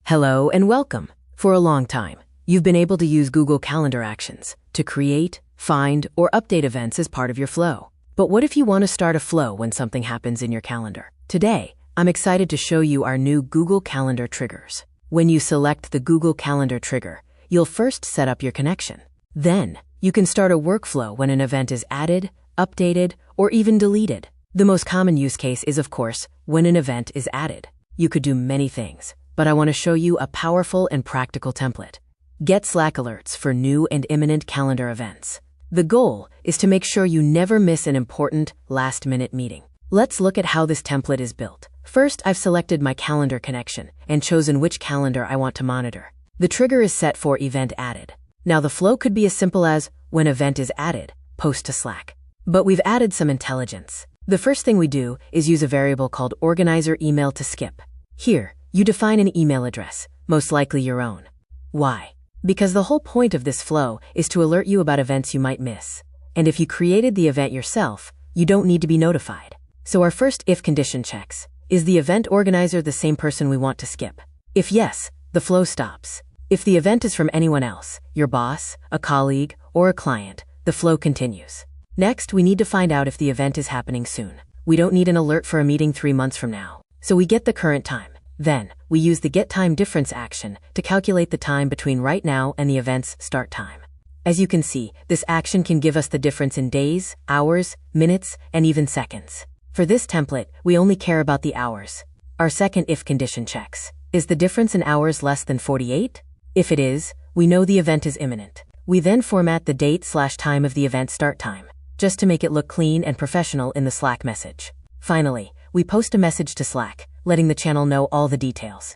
Hello and welcome. For a long time, you've been able to use Google Calendar Actions to create, find, or update events as part of your flow. But what if you want to start a flow when something happens in your calendar? Today, I'm excited to show you our new Google Calendar triggers. When you select the Google Calendar trigger, you'll first set up your connection. Then, you can start a workflow when an event is added, updated, or even deleted. The most common use case is, of course, when an event is added. You could do many things, but I want to show you a powerful and practical template. Get Slack alerts for new and imminent calendar events. The goal is to make sure you never miss an important, last-minute meeting. Let's look at how this template is built. First, I've selected my calendar connection and chosen which calendar I want to monitor. The trigger is set for Event Added. Now, the flow could be as simple as, when event is added, post to Slack. But we've added some intelligence. The first thing we do is use a variable called Organizer Email to Skip. Here, you define an email address, most likely your own. Why? Because the whole point of this flow is to alert you about events you might miss. And if you created the event yourself, you don't need to be notified. So our first if condition checks. Is the event organizer the same person we want to skip? If yes, the flow stops. If the event is from anyone else, your boss, a colleague, or a client, the flow continues. Next, we need to find out if the event is happening soon. We don't need an alert for a meeting 3 months from now. So we get the current time. Then, we use the Get Time Difference action to calculate the time between right now and the event's start time. As you can see, this action can give us the difference in days, hours, minutes, and even seconds. For this template, we only care about the hours. Our second if condition checks. Is the difference in hours less than 48? If it is, we know the event is imminent. We then format the date/time of the event start time, just to make it look clean and professional in the Slack message. Finally, we post a message to Slack, letting the channel know all the details.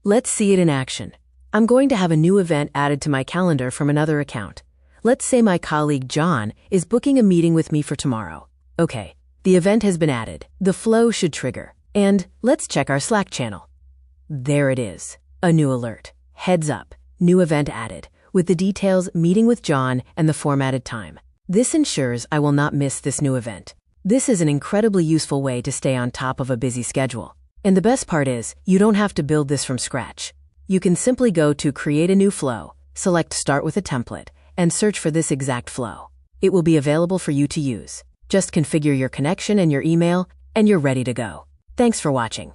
Let's see it in action. I'm going to have a new event added to my calendar from another account. Let's say my colleague John is booking a meeting with me for tomorrow. Okay, the event has been added. The flow should trigger. And let's check our Slack channel. There it is, a new alert. Heads up, new event added, with the details, meeting with John, and the formatted time. This ensures I will not miss this new event. This is an incredibly useful way to stay on top of a busy schedule. And the best part is, you don't have to build this from scratch. You can simply go to Create a New Flow, select Start with a Template, and search for this exact flow. It will be available for you to use. Just configure your connection and your email, and you're ready to go. Thanks for watching.